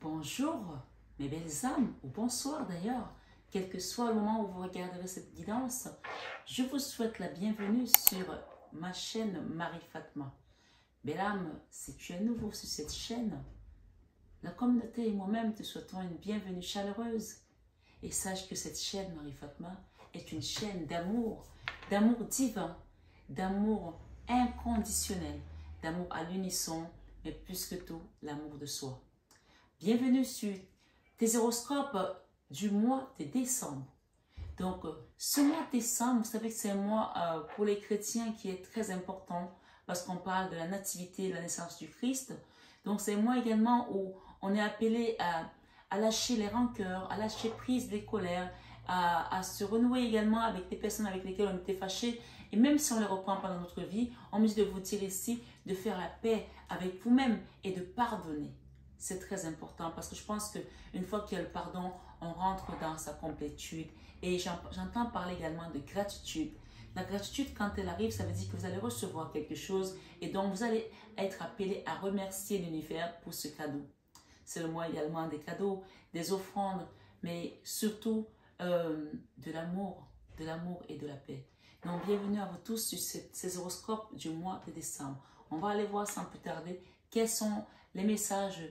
Bonjour mes belles âmes, ou bonsoir d'ailleurs, quel que soit le moment où vous regarderez cette guidance, je vous souhaite la bienvenue sur ma chaîne Marie-Fatma. Belle âme, si tu es nouveau sur cette chaîne, la communauté et moi-même te souhaitons une bienvenue chaleureuse. Et sache que cette chaîne Marie-Fatma est une chaîne d'amour divin, d'amour inconditionnel, d'amour à l'unisson, mais plus que tout, l'amour de soi. Bienvenue sur tes horoscopes du mois de décembre. Donc, ce mois de décembre, vous savez que c'est un mois pour les chrétiens qui est très important parce qu'on parle de la nativité, de la naissance du Christ. Donc, c'est un mois également où on est appelé à lâcher les rancœurs, à lâcher prise des colères, à se renouer également avec des personnes avec lesquelles on était fâchés. Et même si on les reprend pas dans notre vie, on me dit de vous dire ici de faire la paix avec vous-même et de pardonner. C'est très important parce que je pense qu'une fois qu'il y a le pardon, on rentre dans sa complétude. Et j'entends parler également de gratitude. La gratitude, quand elle arrive, ça veut dire que vous allez recevoir quelque chose et donc vous allez être appelé à remercier l'univers pour ce cadeau. C'est le mois également des cadeaux, des offrandes, mais surtout de l'amour et de la paix. Donc, bienvenue à vous tous sur ces horoscopes du mois de décembre. On va aller voir sans plus tarder quels sont les messages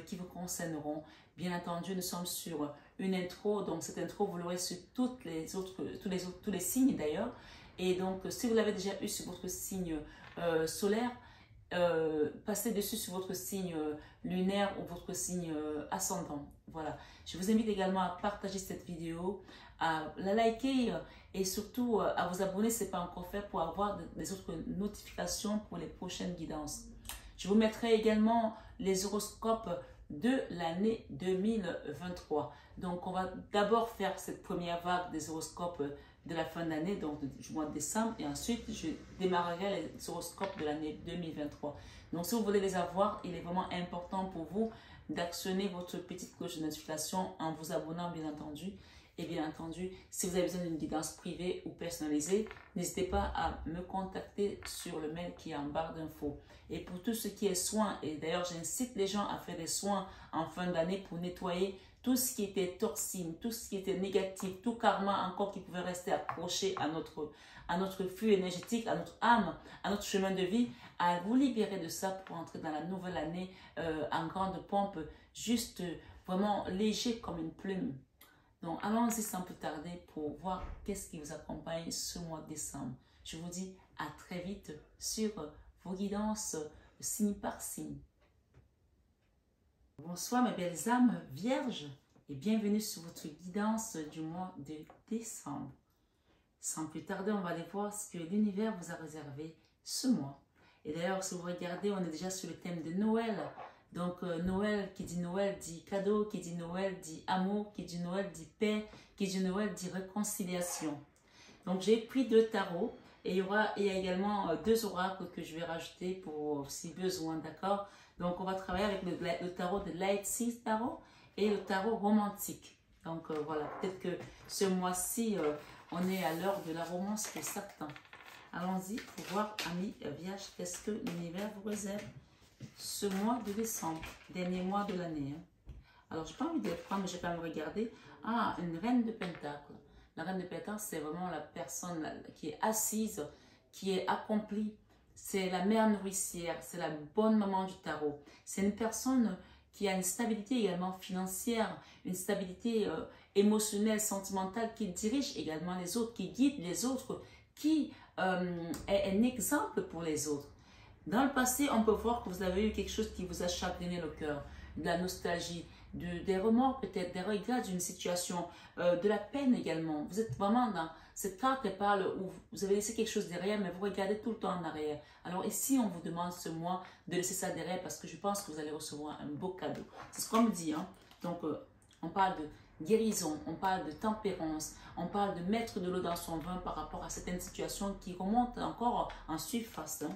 qui vous concerneront. Bien entendu, nous sommes sur une intro, donc cette intro, vous l'aurez sur tous les signes d'ailleurs. Et donc, si vous l'avez déjà eu sur votre signe solaire, passez dessus sur votre signe lunaire ou votre signe ascendant. Voilà. Je vous invite également à partager cette vidéo, à la liker et surtout à vous abonner si ce n'est pas encore fait pour avoir des autres notifications pour les prochaines guidances. Je vous mettrai également les horoscopes de l'année 2023. Donc, on va d'abord faire cette première vague des horoscopes de la fin d'année, donc du mois de décembre, et ensuite, je démarrerai les horoscopes de l'année 2023. Donc, si vous voulez les avoir, il est vraiment important pour vous d'actionner votre petite cloche de notification en vous abonnant, bien entendu. Et bien entendu, si vous avez besoin d'une guidance privée ou personnalisée, n'hésitez pas à me contacter sur le mail qui est en barre d'infos. Et pour tout ce qui est soins, et d'ailleurs j'incite les gens à faire des soins en fin d'année pour nettoyer tout ce qui était toxine, tout ce qui était négatif, tout karma encore qui pouvait rester accroché à notre flux énergétique, à notre âme, à notre chemin de vie, à vous libérer de ça pour entrer dans la nouvelle année en grande pompe, juste vraiment léger comme une plume. Donc, allons-y sans plus tarder pour voir qu'est-ce qui vous accompagne ce mois de décembre. Je vous dis à très vite sur vos guidances signe par signe. Bonsoir mes belles âmes vierges et bienvenue sur votre guidance du mois de décembre. Sans plus tarder, on va aller voir ce que l'univers vous a réservé ce mois. Et d'ailleurs, si vous regardez, on est déjà sur le thème de Noël. Donc, Noël, qui dit Noël, dit cadeau, qui dit Noël, dit amour, qui dit Noël, dit paix, qui dit Noël, dit réconciliation. Donc, j'ai pris 2 tarots et il y a également 2 oracles que je vais rajouter pour si besoin, d'accord? Donc, on va travailler avec le tarot de Light Seas Tarot et le tarot romantique. Donc, voilà, peut-être que ce mois-ci, on est à l'heure de la romance pour certains. Allons-y pour voir, amis vierges, qu'est-ce que l'univers vous réserve ce mois de décembre, dernier mois de l'année. Alors, je n'ai pas envie de le prendre, mais je vais quand même regarder. Ah, une reine de pentacle. La reine de pentacle, c'est vraiment la personne qui est assise, qui est accomplie. C'est la mère nourricière, c'est la bonne maman du tarot. C'est une personne qui a une stabilité également financière, une stabilité émotionnelle, sentimentale, qui dirige également les autres, qui guide les autres, qui est un exemple pour les autres. Dans le passé, on peut voir que vous avez eu quelque chose qui vous a chagriné le cœur, de la nostalgie, des remords peut-être, des regrets d'une situation, de la peine également. Vous êtes vraiment dans cette carte qui parle où vous avez laissé quelque chose derrière, mais vous regardez tout le temps en arrière. Alors ici, on vous demande ce mois de laisser ça derrière parce que je pense que vous allez recevoir un beau cadeau. C'est ce qu'on me dit. Hein? Donc, on parle de guérison, on parle de tempérance, on parle de mettre de l'eau dans son vin par rapport à certaines situations qui remontent encore en surface. Hein?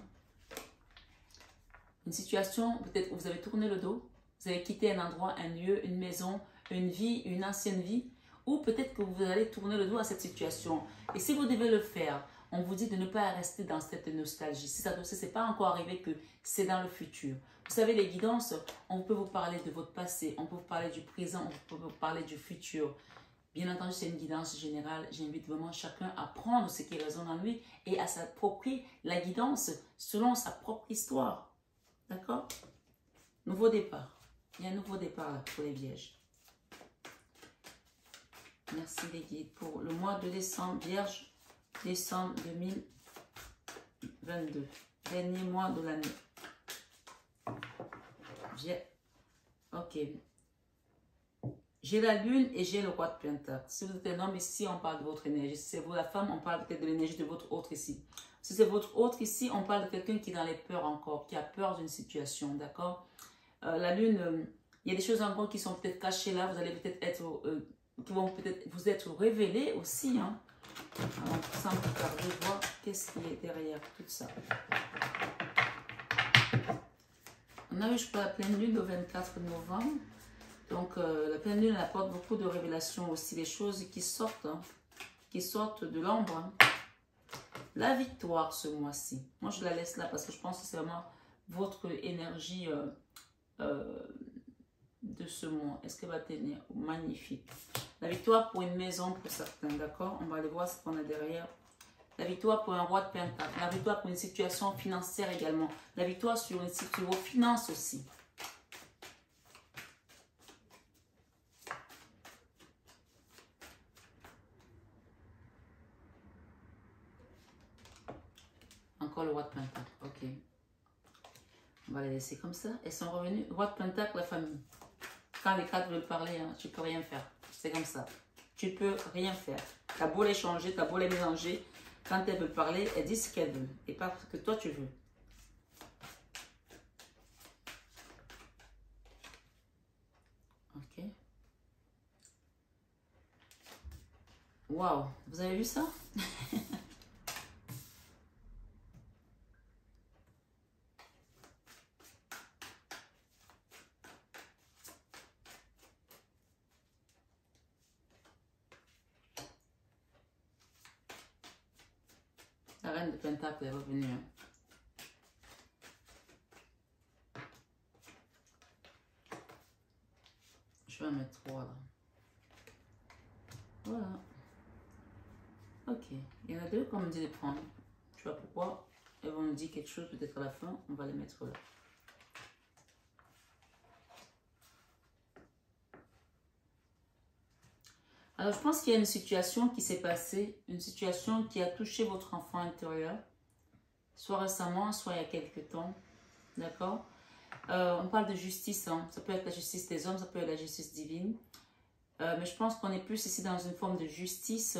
Une situation, peut-être vous avez tourné le dos, vous avez quitté un endroit, un lieu, une maison, une vie, une ancienne vie, ou peut-être que vous allez tourner le dos à cette situation. Et si vous devez le faire, On vous dit de ne pas rester dans cette nostalgie. Si ça n'est pas encore arrivé, que c'est dans le futur. Vous savez, les guidances, on peut vous parler de votre passé, on peut vous parler du présent, on peut vous parler du futur. Bien entendu, c'est une guidance générale. J'invite vraiment chacun à prendre ce qui résonne en lui et à s'approprier la guidance selon sa propre histoire. D'accord? Nouveau départ. Il y a un nouveau départ là pour les vierges. Merci les guides pour le mois de décembre. Vierge, décembre 2022. Dernier mois de l'année. Ok. J'ai la lune et j'ai le roi de Pentacle. Si vous êtes un homme ici, on parle de votre énergie. Si c'est vous la femme, on parle peut-être de l'énergie de votre autre ici. Si c'est votre autre ici, on parle de quelqu'un qui est dans les peurs encore, qui a peur d'une situation, d'accord? La lune, il y a des choses encore qui sont peut-être cachées là. Vous allez peut-être être, qui vont peut-être vous être révélées aussi, hein? Alors, sans plus tarder, voir qu'est-ce qui est derrière tout ça. On a eu, je crois, la pleine lune le 24 novembre. Donc, la pleine lune apporte beaucoup de révélations aussi, des choses qui sortent de l'ombre. Hein. La victoire ce mois-ci. Moi, je la laisse là parce que je pense que c'est vraiment votre énergie de ce mois. Est-ce qu'elle va tenir? Magnifique. La victoire pour une maison pour certains, d'accord? On va aller voir ce qu'on a derrière. La victoire pour un roi de Pentacle. La victoire pour une situation financière également. La victoire sur vos finances aussi. Encore le roi de Pentacle, ok. On va les laisser comme ça. Elles sont revenues. Roi de Pentacle, la famille. Quand les cartes veulent parler, hein, tu ne peux rien faire. C'est comme ça. Tu ne peux rien faire. Tu as beau les changer, tu as beau les mélanger. Quand elles veulent parler, elles disent ce qu'elles veulent. Et pas ce que toi tu veux. Ok. Waouh. Vous avez vu ça? La reine de Pentacle est revenue. Hein. Je vais en mettre 3 là. Voilà. Ok. Il y en a 2 qu'on me dit de prendre. Je sais pas pourquoi. Elles vont me dire quelque chose peut-être à la fin. On va les mettre là. Alors, je pense qu'il y a une situation qui s'est passée, une situation qui a touché votre enfant intérieur, soit récemment, soit il y a quelques temps, d'accord? On parle de justice, hein. Ça peut être la justice des hommes, ça peut être la justice divine, mais je pense qu'on est plus ici dans une forme de justice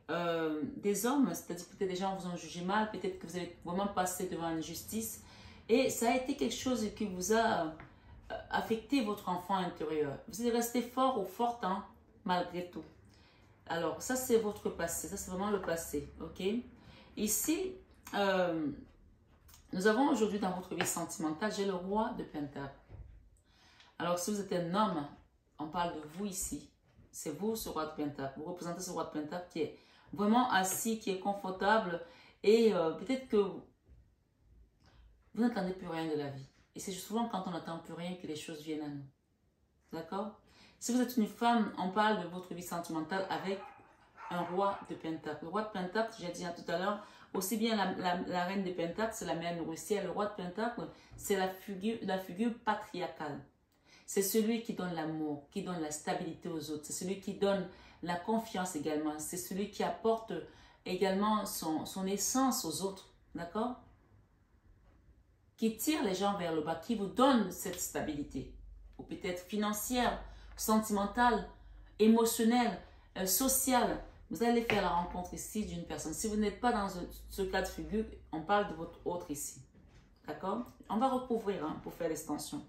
des hommes, c'est-à-dire peut-être des gens vous ont jugé mal, peut-être que vous avez vraiment passé devant une justice, et ça a été quelque chose qui vous a affecté votre enfant intérieur. Vous êtes resté fort ou forte, hein, malgré tout. Alors, ça, c'est votre passé. Ça, c'est vraiment le passé. OK? Ici, nous avons aujourd'hui dans votre vie sentimentale, j'ai le roi de Pentacle. Alors, si vous êtes un homme, on parle de vous ici. C'est vous, ce roi de Pentacle. Vous représentez ce roi de Pentacle qui est vraiment assis, qui est confortable. Et peut-être que vous n'entendez plus rien de la vie. Et c'est souvent quand on n'entend plus rien que les choses viennent à nous. D'accord? Si vous êtes une femme, on parle de votre vie sentimentale avec un roi de Pentacle. Le roi de Pentacle, j'ai dit tout à l'heure, aussi bien la reine de Pentacle, c'est la mère nourricière. Le roi de Pentacle, c'est la figure patriarcale. C'est celui qui donne l'amour, qui donne la stabilité aux autres. C'est celui qui donne la confiance également. C'est celui qui apporte également son essence aux autres. D'accord? Qui tire les gens vers le bas, qui vous donne cette stabilité. Ou peut-être financière, sentimentale, émotionnelle, sociale. Vous allez faire la rencontre ici d'une personne. Si vous n'êtes pas dans ce cas de figure, on parle de votre autre ici. D'accord? On va recouvrir hein, pour faire l'extension.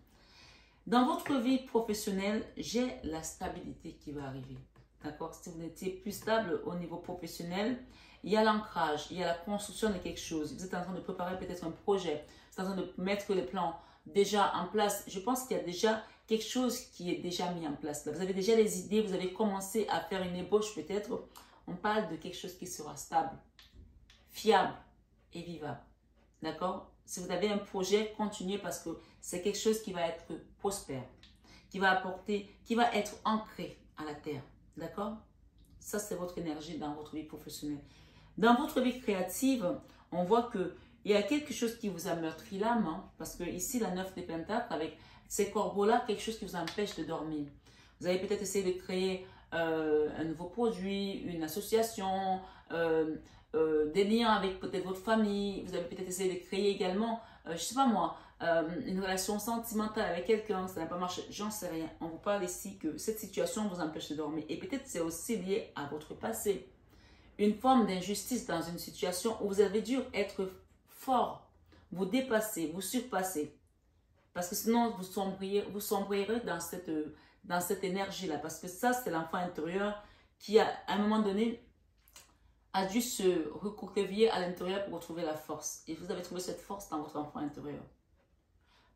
Dans votre vie professionnelle, j'ai la stabilité qui va arriver. D'accord? Si vous étiez plus stable au niveau professionnel, il y a l'ancrage, il y a la construction de quelque chose. Vous êtes en train de préparer peut-être un projet. Vous êtes en train de mettre les plans déjà en place. Je pense qu'il y a déjà quelque chose qui est déjà mis en place. Là. Vous avez déjà des idées, vous avez commencé à faire une ébauche peut-être. On parle de quelque chose qui sera stable fiable et vivable. D'accord? Si vous avez un projet, continuez parce que c'est quelque chose qui va être prospère, qui va apporter, qui va être ancré à la terre. D'accord? Ça, c'est votre énergie dans votre vie professionnelle. Dans votre vie créative, on voit qu'il y a quelque chose qui vous a meurtri l'âme, hein, parce que ici, la 9 des Pentacles, avec ces corbeaux-là, quelque chose qui vous empêche de dormir. Vous avez peut-être essayé de créer un nouveau produit, une association, des liens avec peut-être votre famille. Vous avez peut-être essayé de créer également, je ne sais pas moi, une relation sentimentale avec quelqu'un, ça n'a pas marché, j'en sais rien. On vous parle ici que cette situation vous empêche de dormir. Et peut-être c'est aussi lié à votre passé. Une forme d'injustice dans une situation où vous avez dû être fort, vous dépasser, vous surpasser. Parce que sinon, vous sombrerez dans cette énergie-là. Parce que ça, c'est l'enfant intérieur qui, à un moment donné, a dû se recroqueviller à l'intérieur pour retrouver la force. Et vous avez trouvé cette force dans votre enfant intérieur.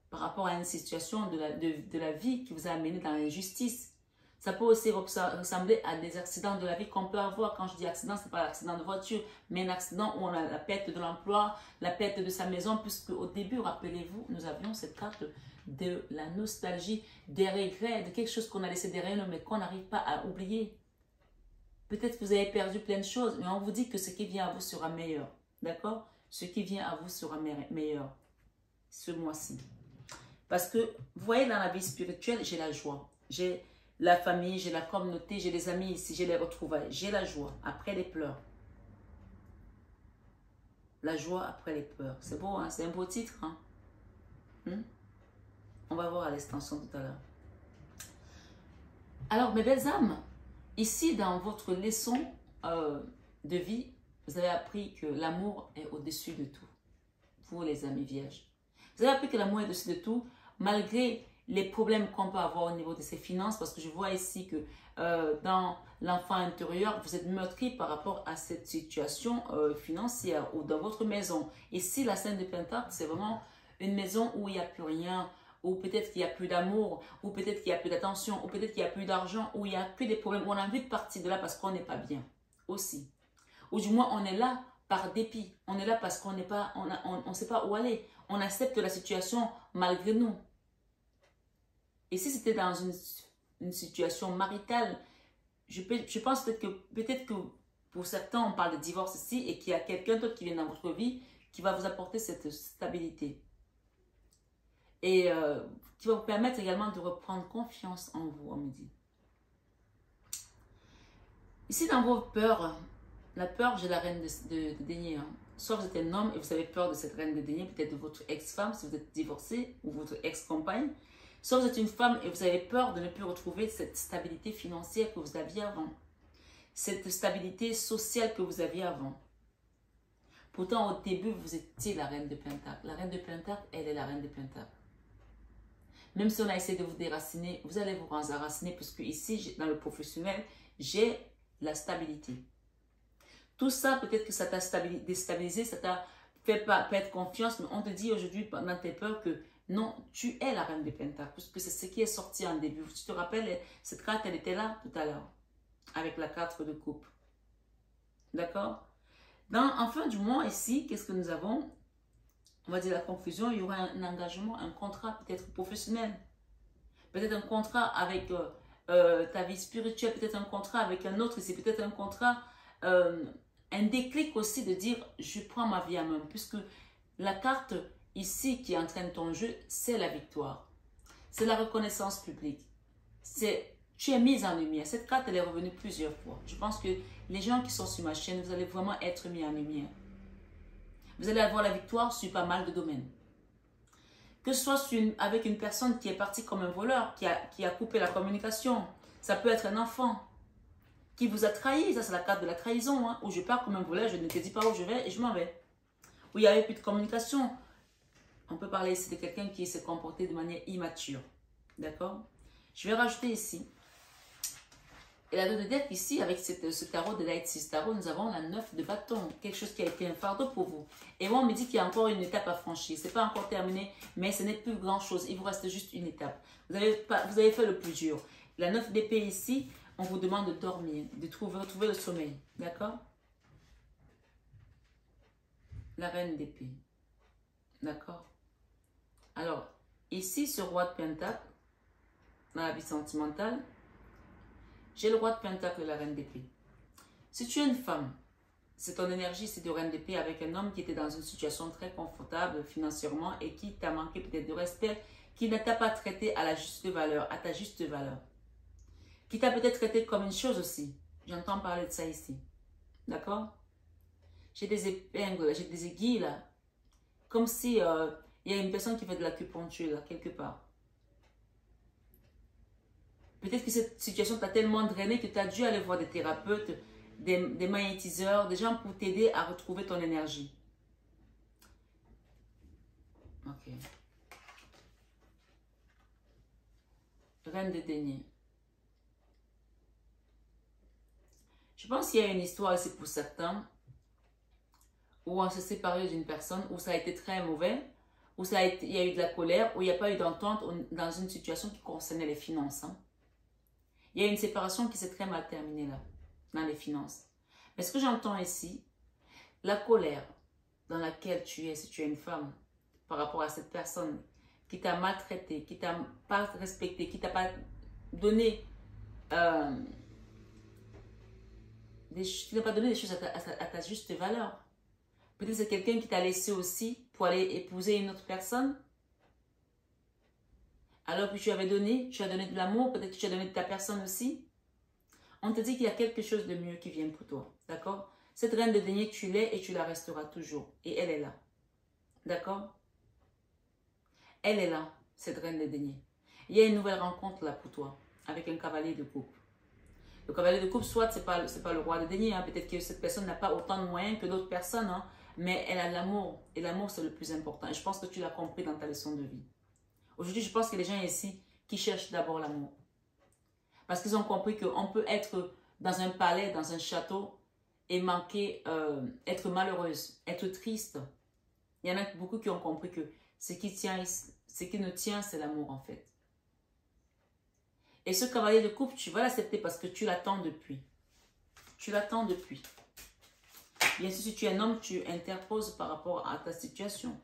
Par rapport à une situation de la vie qui vous a amené dans l'injustice. Ça peut aussi ressembler à des accidents de la vie qu'on peut avoir. Quand je dis accident, ce n'est pas l'accident de voiture, mais un accident où on a la perte de l'emploi, la perte de sa maison, puisque au début, rappelez-vous, nous avions cette carte de la nostalgie, des regrets, de quelque chose qu'on a laissé derrière nous, mais qu'on n'arrive pas à oublier. Peut-être que vous avez perdu plein de choses, mais on vous dit que ce qui vient à vous sera meilleur. D'accord? Ce qui vient à vous sera meilleur ce mois-ci. Parce que, vous voyez, dans la vie spirituelle, j'ai la joie. J'ai la famille, j'ai la communauté, j'ai les amis ici, j'ai les retrouvailles. J'ai la joie après les pleurs. La joie après les pleurs. C'est beau, hein? C'est un beau titre. Hein? On va voir à l'extension tout à l'heure. Alors, mes belles âmes, ici, dans votre leçon de vie, vous avez appris que l'amour est au-dessus de tout. Pour les amis vierges. Vous avez appris que l'amour est au-dessus de tout, malgré les problèmes qu'on peut avoir au niveau de ses finances, parce que je vois ici que dans l'enfant intérieur, vous êtes meurtri par rapport à cette situation financière ou dans votre maison. Ici, la scène de Pentacles, c'est vraiment une maison où il n'y a plus rien, ou peut-être qu'il n'y a plus d'amour, ou peut-être qu'il n'y a plus d'attention, ou peut-être qu'il n'y a plus d'argent, ou il n'y a que des problèmes, où on a envie de partir de là parce qu'on n'est pas bien aussi. Ou du moins, on est là par dépit. On est là parce qu'on n'est pas, on sait pas où aller. On accepte la situation malgré nous. Et si c'était dans une situation maritale, je pense peut-être que pour certains, on parle de divorce ici et qu'il y a quelqu'un d'autre qui vient dans votre vie qui va vous apporter cette stabilité. Et qui va vous permettre également de reprendre confiance en vous, on me dit. Ici, dans vos peurs, la peur, j'ai la reine de denier. Hein. Soit vous êtes un homme et vous avez peur de cette reine de denier, peut-être de votre ex-femme si vous êtes divorcé ou votre ex-compagne. Soit vous êtes une femme et vous avez peur de ne plus retrouver cette stabilité financière que vous aviez avant. Cette stabilité sociale que vous aviez avant. Pourtant, au début, vous étiez la reine de Pentacles. La reine de Pentacles, elle est la reine de Pentacles. Même si on a essayé de vous déraciner, vous allez vous enraciner puisque ici, dans le professionnel, j'ai la stabilité. Tout ça, peut-être que ça t'a déstabilisé, ça t'a fait perdre confiance, mais on te dit aujourd'hui, pendant tes peurs, que non, tu es la reine de Pentacles, puisque c'est ce qui est sorti en début. Tu te rappelles, cette carte, elle était là tout à l'heure, avec la carte de coupe. D'accord? En fin du mois, ici, qu'est-ce que nous avons? On va dire la conclusion, il y aura un engagement, un contrat peut-être professionnel. Peut-être un contrat avec ta vie spirituelle, peut-être un contrat avec un autre ici, peut-être un contrat, un déclic aussi de dire, je prends ma vie à main, puisque la carte ici qui entraîne ton jeu, c'est la victoire. C'est la reconnaissance publique. Tu es mise en lumière. Cette carte, elle est revenue plusieurs fois. Je pense que les gens qui sont sur ma chaîne, vous allez vraiment être mis en lumière. Vous allez avoir la victoire sur pas mal de domaines. Que ce soit avec une personne qui est partie comme un voleur, qui a coupé la communication. Ça peut être un enfant qui vous a trahi. Ça, c'est la carte de la trahison. Hein, où je pars comme un voleur, je ne te dis pas où je vais et je m'en vais. Où il n'y avait plus de communication. On peut parler ici de quelqu'un qui s'est comporté de manière immature. D'accord? Je vais rajouter ici. Et la 2 de dette ici, avec ce tarot de Light 6 Tarot, nous avons la 9 de bâton. Quelque chose qui a été un fardeau pour vous. Et moi, on me dit qu'il y a encore une étape à franchir. Ce n'est pas encore terminé, mais ce n'est plus grand chose. Il vous reste juste une étape. Vous avez fait le plus dur. La 9 d'épée ici, on vous demande de dormir, de retrouver le sommeil. D'accord? la reine d'épée. D'accord? Alors, ici, ce roi de pentacle, dans la vie sentimentale, j'ai le roi de pentacle et la reine d'épée. Si tu es une femme, c'est ton énergie, c'est de reine d'épée avec un homme qui était dans une situation très confortable financièrement et qui t'a manqué peut-être de respect, qui ne t'a pas traité à la juste valeur, à ta juste valeur. Qui t'a peut-être traité comme une chose aussi. J'entends parler de ça ici. D'accord? J'ai des épingles, j'ai des aiguilles là. Comme si il y a une personne qui fait de l'acupuncture là, quelque part. Peut-être que cette situation t'a tellement drainé que tu as dû aller voir des thérapeutes, des magnétiseurs, des gens pour t'aider à retrouver ton énergie. Ok. Reine de denier. Je pense qu'il y a une histoire ici pour certains où on s'est séparé d'une personne, où ça a été très mauvais, où il y a eu de la colère, où il n'y a pas eu d'entente dans une situation qui concernait les finances. Hein. Il y a une séparation qui s'est très mal terminée là, dans les finances. Mais ce que j'entends ici, la colère dans laquelle tu es, si tu es une femme, par rapport à cette personne qui t'a maltraité, qui t'a pas respecté, qui t'a pas donné, qui n'a pas donné des choses à ta juste valeur. Peut-être c'est quelqu'un qui t'a laissé aussi pour aller épouser une autre personne. Alors que tu avais donné, tu as donné de l'amour, peut-être que tu as donné de ta personne aussi. On te dit qu'il y a quelque chose de mieux qui vient pour toi. D'accord? Cette reine de denier, tu l'es et tu la resteras toujours. Et elle est là. D'accord? Elle est là, cette reine de denier. Il y a une nouvelle rencontre là pour toi, avec un cavalier de coupe. Le cavalier de coupe, soit ce n'est pas le roi de denier. Hein. Peut-être que cette personne n'a pas autant de moyens que d'autres personnes. Hein. Mais elle a l'amour. Et l'amour, c'est le plus important. Et je pense que tu l'as compris dans ta leçon de vie. Aujourd'hui, je pense que les gens ici qui cherchent d'abord l'amour. Parce qu'ils ont compris qu'on peut être dans un palais, dans un château et manquer, être malheureuse, être triste. Il y en a beaucoup qui ont compris que ce qui nous tient, c'est l'amour en fait. Et ce cavalier de coupe, tu vas l'accepter parce que tu l'attends depuis. Tu l'attends depuis. Bien sûr, si tu es un homme, tu interposes par rapport à ta situation.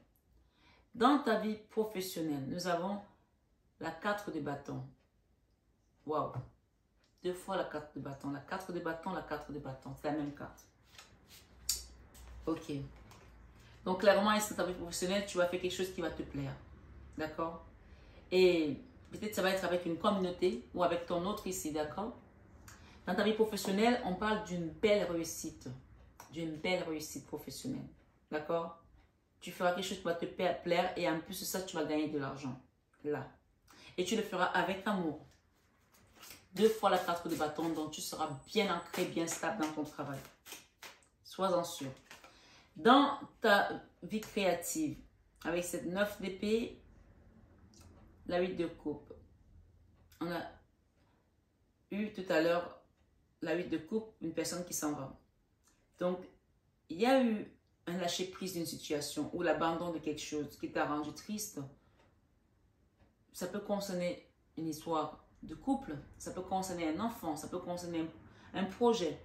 Dans ta vie professionnelle, nous avons la 4 de bâton. Waouh! 2 fois la 4 de bâton. La 4 de bâton, la 4 de bâton. C'est la même carte. Ok. Donc, clairement, ici, dans ta vie professionnelle, tu vas faire quelque chose qui va te plaire. D'accord? Et peut-être ça va être avec une communauté ou avec ton autre ici. D'accord? Dans ta vie professionnelle, on parle d'une belle réussite. D'une belle réussite professionnelle. D'accord? Tu feras quelque chose qui va te plaire et en plus de ça, tu vas gagner de l'argent. Là. Et tu le feras avec amour. 2 fois la 4 de bâton, donc tu seras bien ancré, bien stable dans ton travail. Sois-en sûr. Dans ta vie créative, avec cette 9 d'épée, la 8 de coupe. On a eu tout à l'heure la 8 de coupe, une personne qui s'en va. Donc, il y a eu un lâcher-prise d'une situation ou l'abandon de quelque chose qui t'a rendu triste. Ça peut concerner une histoire de couple, ça peut concerner un enfant, ça peut concerner un projet,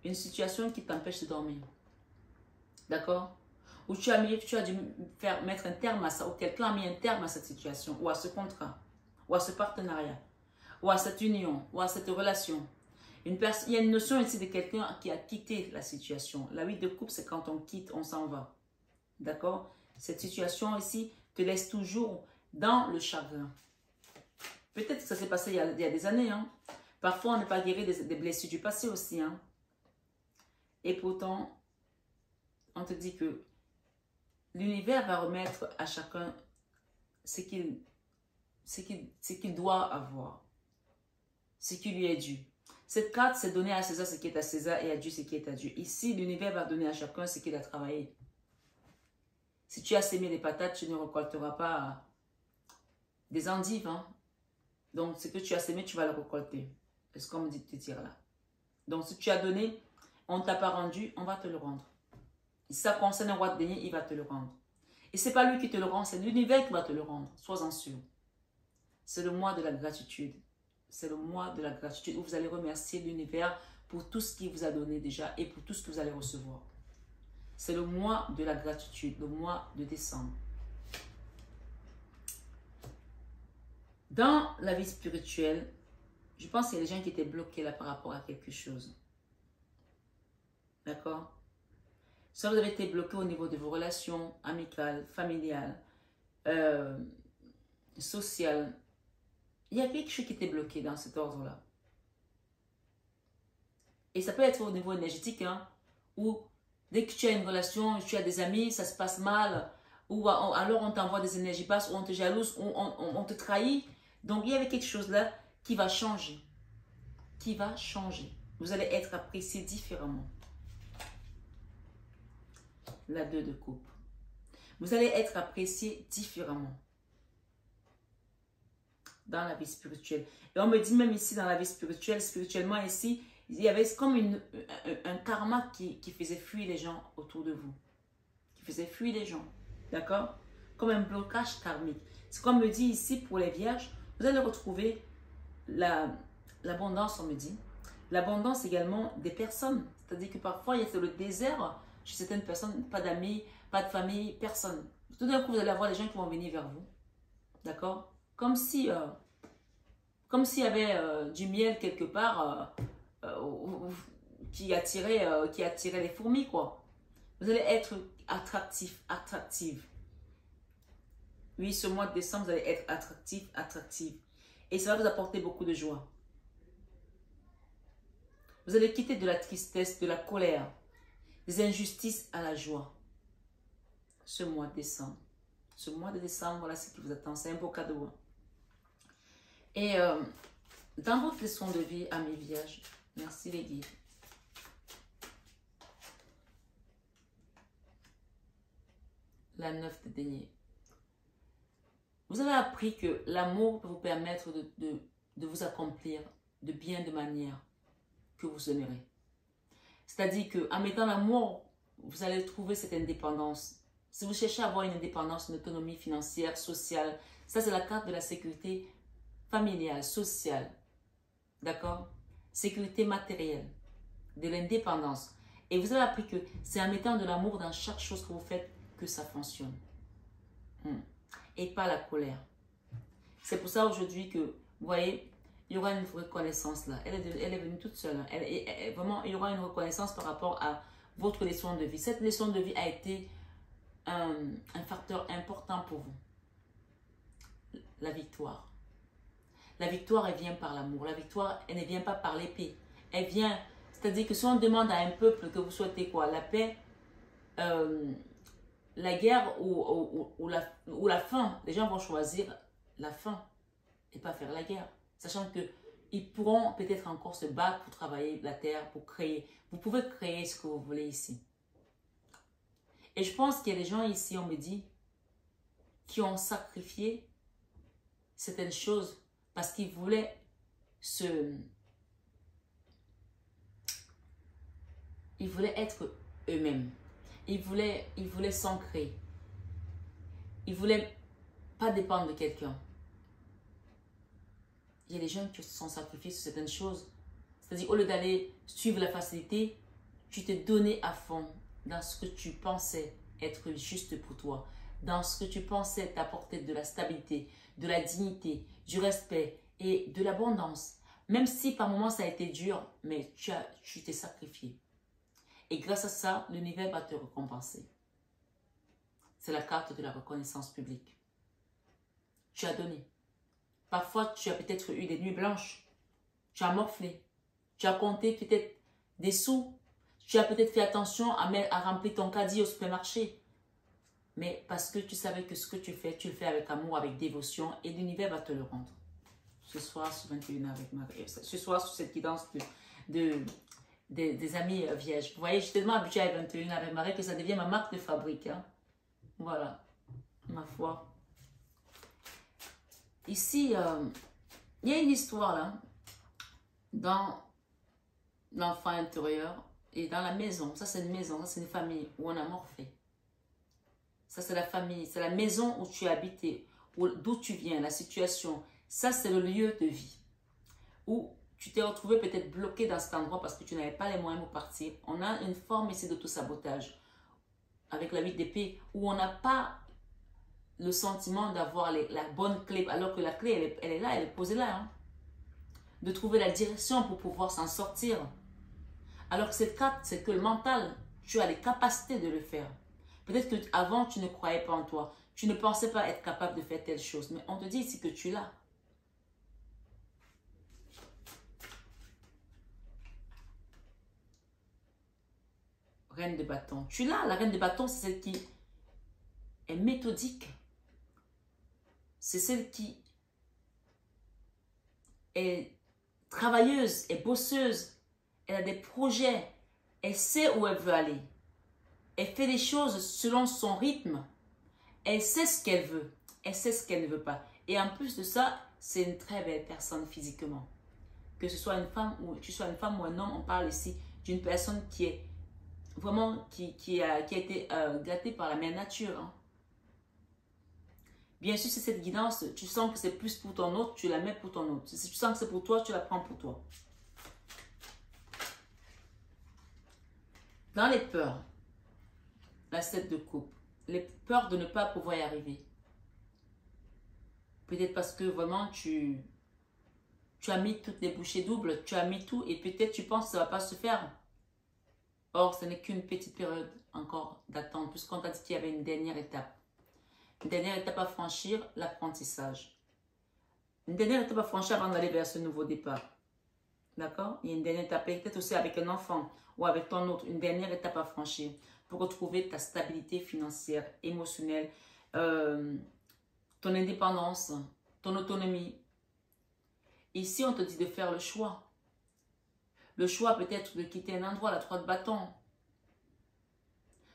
une situation qui t'empêche de dormir. D'accord? Ou tu as dû mettre un terme à ça, ou quelqu'un a mis un terme à cette situation, ou à ce contrat, ou à ce partenariat, ou à cette union, ou à cette relation. Il y a une notion ici de quelqu'un qui a quitté la situation. La 8 de coupe, c'est quand on quitte, on s'en va. D'accord? Cette situation ici te laisse toujours dans le chagrin. Peut-être que ça s'est passé il y a des années. Hein. Parfois, on n'est pas guéri des blessures du passé aussi. Hein. Et pourtant, on te dit que l'univers va remettre à chacun ce qu'il doit avoir. Ce qui lui est dû. Cette carte, c'est donner à César ce qui est à César et à Dieu ce qui est à Dieu. Ici, l'univers va donner à chacun ce qu'il a travaillé. Si tu as sémé des patates, tu ne récolteras pas des endives. Hein. Donc, ce que tu as sémé, tu vas le récolter. C'est ce qu'on me dit de te dire là. Donc, si tu as donné, on ne t'a pas rendu, on va te le rendre. Si ça concerne un roi de denier, il va te le rendre. Et ce n'est pas lui qui te le rend, c'est l'univers qui va te le rendre. Sois-en sûr. C'est le mois de la gratitude. C'est le mois de la gratitude où vous allez remercier l'univers pour tout ce qu'il vous a donné déjà et pour tout ce que vous allez recevoir. C'est le mois de la gratitude, le mois de décembre. Dans la vie spirituelle, je pense qu'il y a des gens qui étaient bloqués là par rapport à quelque chose. D'accord? Soit vous avez été bloqué au niveau de vos relations amicales, familiales, sociales. Il y a quelque chose qui était bloqué dans cet ordre-là. Et ça peut être au niveau énergétique, hein, où dès que tu as une relation, tu as des amis, ça se passe mal, ou alors on t'envoie des énergies basses, ou on te jalouse, ou on te trahit. Donc il y avait quelque chose là qui va changer. Qui va changer. Vous allez être apprécié différemment. La 2 de coupe. Vous allez être apprécié différemment. Dans la vie spirituelle. Et on me dit même ici dans la vie spirituelle, spirituellement ici, il y avait comme un karma qui faisait fuir les gens autour de vous. Qui faisait fuir les gens. D'accord? Comme un blocage karmique. C'est comme me dit ici pour les vierges, vous allez retrouver l'abondance, on me dit. L'abondance également des personnes. C'est-à-dire que parfois, il y a le désert chez certaines personnes, pas d'amis, pas de famille, personne. Tout d'un coup, vous allez avoir des gens qui vont venir vers vous. D'accord? Comme si, comme s'il y avait du miel quelque part qui attirait les fourmis, quoi. Vous allez être attractif, attractive. Oui, ce mois de décembre, vous allez être attractif, attractive. Et ça va vous apporter beaucoup de joie. Vous allez quitter de la tristesse, de la colère, des injustices à la joie. Ce mois de décembre. Ce mois de décembre, voilà ce qui vous attend. C'est un beau cadeau. Et dans votre leçon de vie, amis vierges, merci les guides. La 9 de denier. Vous avez appris que l'amour peut vous permettre de vous accomplir de bien de manière que vous aimerez. C'est-à-dire qu'en mettant l'amour, vous allez trouver cette indépendance. Si vous cherchez à avoir une indépendance, une autonomie financière, sociale, ça c'est la carte de la sécurité familiale, sociale. D'accord? Sécurité matérielle, de l'indépendance. Et vous avez appris que c'est en mettant de l'amour dans chaque chose que vous faites que ça fonctionne. Et pas la colère. C'est pour ça aujourd'hui que, vous voyez, il y aura une reconnaissance là. Elle est venue toute seule. Vraiment, il y aura une reconnaissance par rapport à votre leçon de vie. Cette leçon de vie a été un facteur important pour vous. La victoire. La victoire, elle vient par l'amour. La victoire, elle ne vient pas par l'épée. Elle vient, c'est-à-dire que si on demande à un peuple que vous souhaitez quoi? La paix, la guerre ou la faim, les gens vont choisir la faim et pas faire la guerre. Sachant qu'ils pourront peut-être encore se battre pour travailler la terre, pour créer. Vous pouvez créer ce que vous voulez ici. Et je pense qu'il y a des gens ici, on me dit, qui ont sacrifié certaines choses parce qu'ils voulaient ils voulaient être eux-mêmes. Ils voulaient s'ancrer. Ils ne voulaient pas dépendre de quelqu'un. Il y a des gens qui se sont sacrifiés sur certaines choses. C'est-à-dire, au lieu d'aller suivre la facilité, tu t'es donné à fond dans ce que tu pensais être juste pour toi, dans ce que tu pensais t'apporter de la stabilité, de la dignité, du respect et de l'abondance. Même si par moments ça a été dur, mais tu t'es sacrifié. Et grâce à ça, l'univers va te récompenser. C'est la carte de la reconnaissance publique. Tu as donné. Parfois, tu as peut-être eu des nuits blanches. Tu as morflé. Tu as compté peut-être des sous. Tu as peut-être fait attention à remplir ton caddie au supermarché. Mais parce que tu savais que ce que tu le fais avec amour, avec dévotion, et l'univers va te le rendre. Ce soir, sur 21 avec Marie. Ce soir, sur cette guidance des amis vierges. Vous voyez, je suis tellement habituée à 21 avec Marie que ça devient ma marque de fabrique. Hein. Voilà, ma foi. Ici, il y a une histoire là, dans l'enfant intérieur et dans la maison. Ça, c'est une maison, ça, c'est une famille où on a morphé. Ça, c'est la famille, c'est la maison où tu as habité, d'où tu viens, la situation. Ça, c'est le lieu de vie. Où tu t'es retrouvé peut-être bloqué dans cet endroit parce que tu n'avais pas les moyens pour partir. On a une forme ici d'auto-sabotage. avec la 8 d'épée, où on n'a pas le sentiment d'avoir la bonne clé, alors que la clé, elle est là, elle est posée là. Hein. De trouver la direction pour pouvoir s'en sortir. Alors que cette carte, c'est que le mental, tu as les capacités de le faire. Peut-être qu'avant, tu ne croyais pas en toi. Tu ne pensais pas être capable de faire telle chose. Mais on te dit ici que tu l'as. Reine de bâton. Tu l'as. La reine de bâton, c'est celle qui est méthodique. C'est celle qui est travailleuse, est bosseuse. Elle a des projets. Elle sait où elle veut aller. Elle fait les choses selon son rythme. Elle sait ce qu'elle veut. Elle sait ce qu'elle ne veut pas. Et en plus de ça, c'est une très belle personne physiquement. Que ce soit une femme ou tu sois une femme ou un homme, on parle ici d'une personne qui est vraiment, qui a été gâtée par la mère nature. Hein. Bien sûr, c'est cette guidance, tu sens que c'est plus pour ton autre, tu la mets pour ton autre. Si tu sens que c'est pour toi, tu la prends pour toi. Dans les peurs, la 7 de coupe, les peurs de ne pas pouvoir y arriver. Peut-être parce que vraiment tu as mis toutes les bouchées doubles, tu as mis tout et peut-être tu penses que ça ne va pas se faire. Or, ce n'est qu'une petite période encore d'attente puisqu'on t'a dit qu'il y avait une dernière étape. Une dernière étape à franchir, l'apprentissage. Une dernière étape à franchir avant d'aller vers ce nouveau départ. D'accord? Il y a une dernière étape, peut-être aussi avec un enfant ou avec ton autre, une dernière étape à franchir pour retrouver ta stabilité financière, émotionnelle, ton indépendance, ton autonomie. Ici, on te dit de faire le choix. Le choix peut-être de quitter un endroit, la 3 de bâton.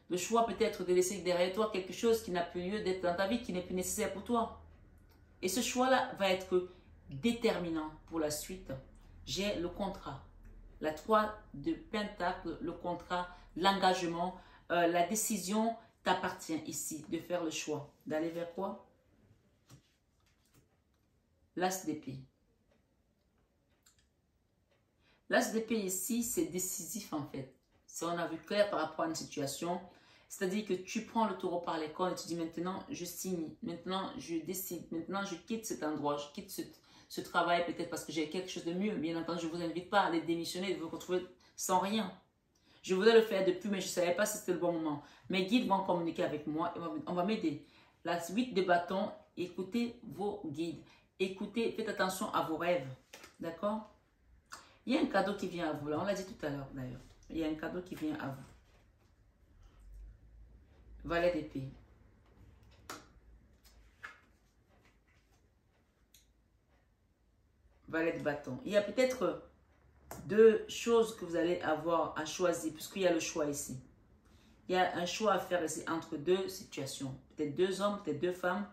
Le choix peut-être de laisser derrière toi quelque chose qui n'a plus lieu d'être dans ta vie, qui n'est plus nécessaire pour toi. Et ce choix-là va être déterminant pour la suite. J'ai le contrat. La 3 de Pentacle, le contrat, l'engagement, la décision t'appartient ici de faire le choix. D'aller vers quoi? L'As d'épée. L'As d'épée ici, c'est décisif en fait. Si on a vu clair par rapport à une situation, c'est-à-dire que tu prends le taureau par les cornes et tu dis maintenant je signe, maintenant je décide, maintenant je quitte cet endroit, je quitte ce travail peut-être parce que j'ai quelque chose de mieux. Bien entendu, je ne vous invite pas à aller démissionner, de vous retrouver sans rien. Je voulais le faire depuis, mais je ne savais pas si c'était le bon moment. Mes guides vont communiquer avec moi et on va m'aider. La 8 de bâton, écoutez vos guides. Écoutez, faites attention à vos rêves. D'accord? Il y a un cadeau qui vient à vous. Là, on l'a dit tout à l'heure d'ailleurs. Il y a un cadeau qui vient à vous. Valet d'épée. Valet de bâton. Il y a peut-être deux choses que vous allez avoir à choisir, puisqu'il y a le choix ici. Il y a un choix à faire ici entre deux situations. Peut-être deux hommes, peut-être deux femmes,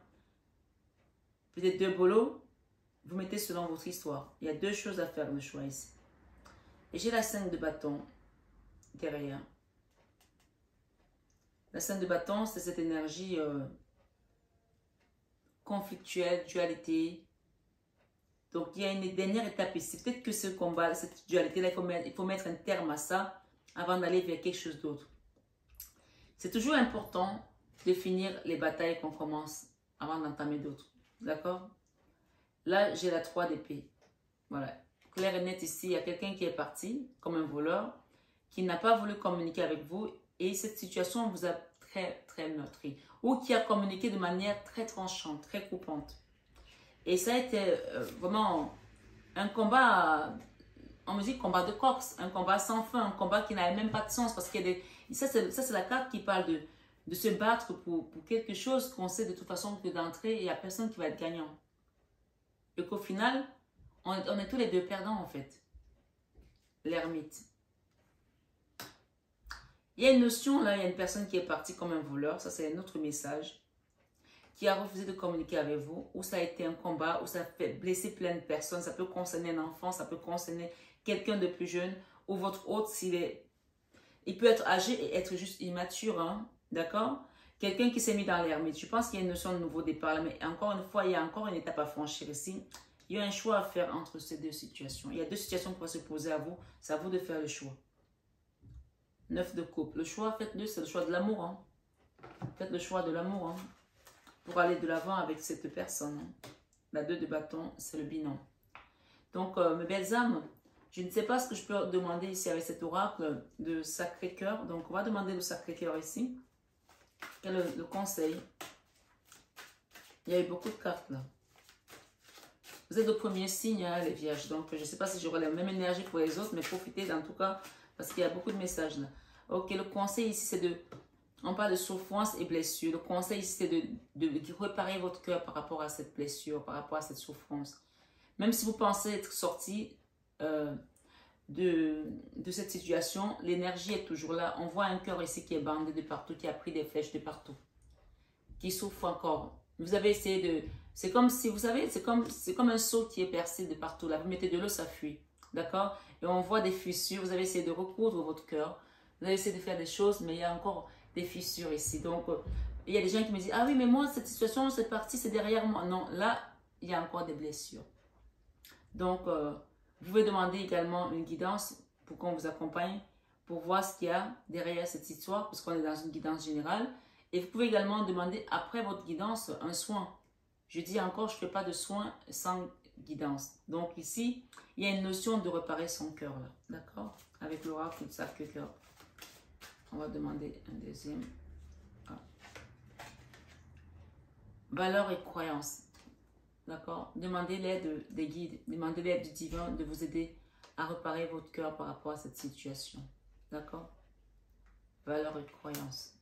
peut-être deux bolos. Vous mettez selon votre histoire. Il y a deux choses à faire, le choix ici. Et j'ai la 5 de bâton derrière. La 5 de bâton, c'est cette énergie conflictuelle, dualité. Donc, il y a une dernière étape ici. Peut-être que ce combat, cette dualité-là, il faut mettre un terme à ça avant d'aller vers quelque chose d'autre. C'est toujours important de finir les batailles qu'on commence avant d'entamer d'autres. D'accord? Là, j'ai la 3 d'épée. Voilà. Clair et net ici, il y a quelqu'un qui est parti comme un voleur, qui n'a pas voulu communiquer avec vous et cette situation vous a très meurtri. Ou qui a communiqué de manière très tranchante, très coupante. Et ça a été vraiment un combat, on me dit combat de coqs, un combat sans fin, un combat qui n'avait même pas de sens. Parce que ça, c'est la carte qui parle de se battre pour quelque chose qu'on sait de toute façon que d'entrée, il n'y a personne qui va être gagnant. Et qu'au final, on est tous les deux perdants en fait. L'ermite. Il y a une notion, là, il y a une personne qui est partie comme un voleur, ça c'est un autre message, qui a refusé de communiquer avec vous, ou ça a été un combat, ou ça a fait blesser plein de personnes, ça peut concerner un enfant, ça peut concerner quelqu'un de plus jeune, ou votre hôte, il peut être âgé et être juste immature, hein, d'accord? Quelqu'un qui s'est mis dans l'ermite. Je pense qu'il y a une notion de nouveau départ, là, mais encore une fois, il y a encore une étape à franchir ici. Il y a un choix à faire entre ces deux situations. Il y a deux situations qui vont se poser à vous, c'est à vous de faire le choix. 9 de coupe. Le choix, faites-le, c'est le choix de l'amour. Hein. Faites le choix de l'amour hein, pour aller de l'avant avec cette personne. Hein. La 2 de bâton, c'est le binôme. Donc, mes belles âmes, je ne sais pas ce que je peux demander ici avec cet oracle de Sacré-Cœur. Donc, on va demander le Sacré-Cœur ici. Quel est le conseil? Il y a eu beaucoup de cartes là. Vous êtes au premier signe, hein, les vierges. Donc, je ne sais pas si j'aurai la même énergie pour les autres, mais profitez en tout cas, parce qu'il y a beaucoup de messages là. Ok, le conseil ici, c'est de... On parle de souffrance et blessure. Le conseil ici, c'est de réparer votre cœur par rapport à cette blessure, par rapport à cette souffrance. Même si vous pensez être sorti de cette situation, l'énergie est toujours là. On voit un cœur ici qui est bandé de partout, qui a pris des flèches de partout, qui souffre encore. Vous avez essayé de... C'est comme si, vous savez, c'est comme un seau qui est percé de partout. Là, vous mettez de l'eau, ça fuit. D'accord? Et on voit des fissures. Vous avez essayé de recoudre votre cœur. Vous avez essayé de faire des choses, mais il y a encore des fissures ici. Donc, il y a des gens qui me disent, ah oui, mais moi, cette situation, cette partie, c'est derrière moi. Non, là, il y a encore des blessures. Donc, vous pouvez demander également une guidance pour qu'on vous accompagne, pour voir ce qu'il y a derrière cette histoire, parce qu'on est dans une guidance générale. Et vous pouvez également demander, après votre guidance, un soin. Je dis encore, je ne fais pas de soins sans guidance. Donc ici, il y a une notion de réparer son cœur, là. D'accord? Avec l'oracle de Sacré-Cœur. On va demander un deuxième. Ah. Valeurs et croyances. D'accord? Demandez l'aide des guides, demandez l'aide du divin de vous aider à réparer votre cœur par rapport à cette situation. D'accord? Valeurs et croyances.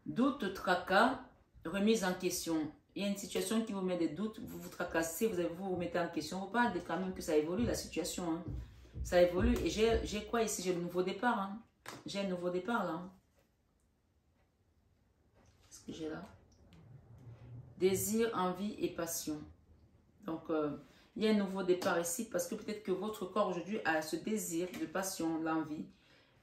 Doute, tracas, remise en question. Il y a une situation qui vous met des doutes, vous vous tracassez, vous vous mettez en question. Vous parlez quand même que ça évolue la situation. Hein. Ça évolue. Et j'ai quoi ici? J'ai le nouveau départ. Hein. J'ai un nouveau départ là. Hein. Qu'est-ce que j'ai là? Désir, envie et passion. Donc, il y a un nouveau départ ici parce que peut-être que votre corps aujourd'hui a ce désir de passion, l'envie.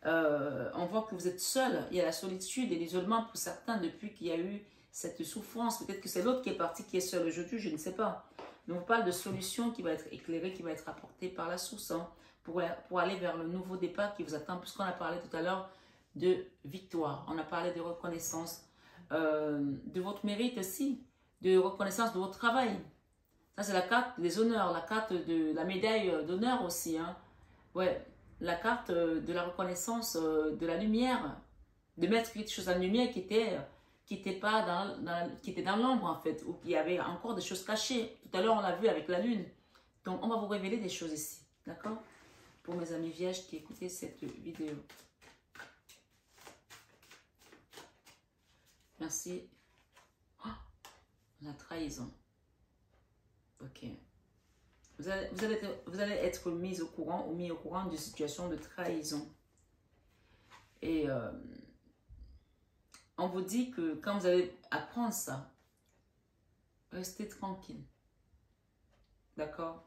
On voit que vous êtes seul. Il y a la solitude et l'isolement pour certains depuis qu'il y a eu cette souffrance. Peut-être que c'est l'autre qui est parti, qui est seul aujourd'hui, je ne sais pas. Mais on parle de solution qui va être éclairée, qui va être apportée par la source hein, pour aller vers le nouveau départ qui vous attend. Puisqu'on a parlé tout à l'heure de victoire. On a parlé de reconnaissance de votre mérite aussi, de reconnaissance de votre travail. Ça, c'est la carte des honneurs, la carte de la médaille d'honneur aussi. Hein. Ouais, la carte de la reconnaissance de la lumière, de mettre quelque chose en lumière qui était dans l'ombre en fait, ou qui avait encore des choses cachées. Tout à l'heure, on l'a vu avec la lune. Donc, on va vous révéler des choses ici, d'accord? Pour mes amis vierges qui écoutaient cette vidéo. Merci. Oh, la trahison. Ok. Vous allez être mis au courant ou mis au courant d'une situation de trahison. Et on vous dit que quand vous allez apprendre ça, restez tranquille. D'accord?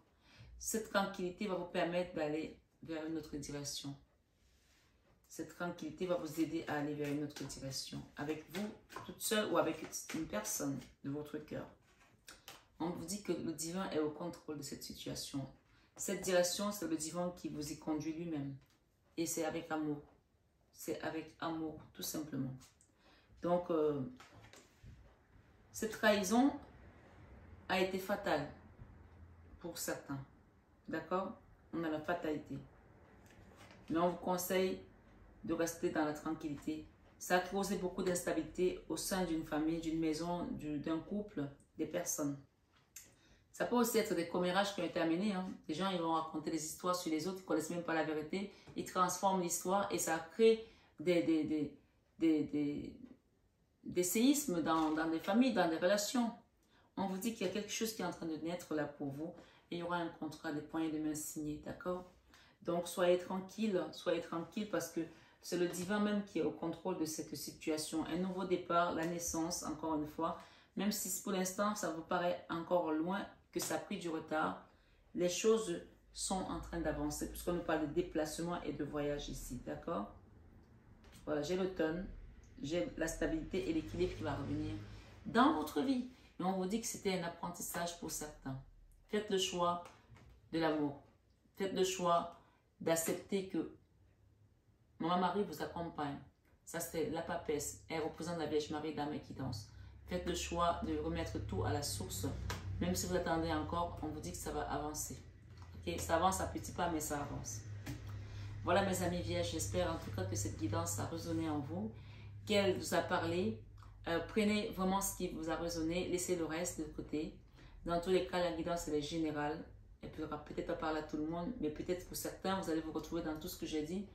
Cette tranquillité va vous permettre d'aller vers une autre direction. Cette tranquillité va vous aider à aller vers une autre direction. Avec vous, toute seule ou avec une personne de votre cœur. On vous dit que le divin est au contrôle de cette situation. Cette direction, c'est le divin qui vous y conduit lui-même. Et c'est avec amour. C'est avec amour, tout simplement. Donc, cette trahison a été fatale pour certains. D'accord? On a la fatalité. Mais on vous conseille de rester dans la tranquillité. Ça a causé beaucoup d'instabilité au sein d'une famille, d'une maison, d'un couple, des personnes. Ça peut aussi être des commérages qui ont été amenés. Hein. Des gens ils vont raconter des histoires sur les autres, ils ne connaissent même pas la vérité. Ils transforment l'histoire et ça crée des séismes dans des familles, dans des relations. On vous dit qu'il y a quelque chose qui est en train de naître là pour vous. Et il y aura un contrat, des poignées de main signés, d'accord? Donc soyez tranquille parce que c'est le divin même qui est au contrôle de cette situation. Un nouveau départ, la naissance, encore une fois. Même si pour l'instant, ça vous paraît encore loin, que ça a pris du retard, les choses sont en train d'avancer, puisqu'on nous parle de déplacement et de voyage ici, d'accord? Voilà, j'ai l'automne, j'ai la stabilité et l'équilibre qui va revenir dans votre vie. Et on vous dit que c'était un apprentissage pour certains. Faites le choix de l'amour. Faites le choix d'accepter que Maman Marie vous accompagne. Ça, c'est la papesse. Elle représente la Vierge Marie, dame qui danse. Faites le choix de remettre tout à la source. Même si vous attendez encore, on vous dit que ça va avancer. Ok, ça avance à petits pas, mais ça avance. Voilà mes amis vierges, j'espère en tout cas que cette guidance a résonné en vous, qu'elle vous a parlé. Prenez vraiment ce qui vous a résonné, laissez le reste de côté. Dans tous les cas, la guidance elle est générale. Elle pourra peut-être pas parler à tout le monde, mais peut-être pour certains, vous allez vous retrouver dans tout ce que j'ai dit.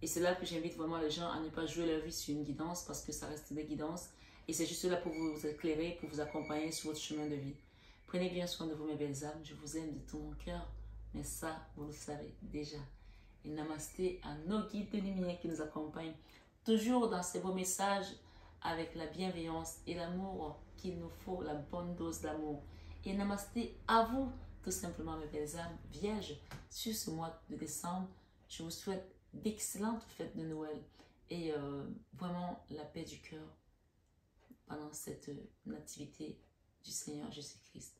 Et c'est là que j'invite vraiment les gens à ne pas jouer leur vie sur une guidance parce que ça reste des guidances. Et c'est juste là pour vous éclairer, pour vous accompagner sur votre chemin de vie. Prenez bien soin de vous mes belles âmes, je vous aime de tout mon cœur. Mais ça, vous le savez déjà. Et namasté à nos guides de lumière qui nous accompagnent, toujours dans ces beaux messages, avec la bienveillance et l'amour qu'il nous faut, la bonne dose d'amour. Et namasté à vous, tout simplement mes belles âmes vierges, sur ce mois de décembre. Je vous souhaite d'excellentes fêtes de Noël et vraiment la paix du cœur pendant cette nativité du Seigneur Jésus-Christ.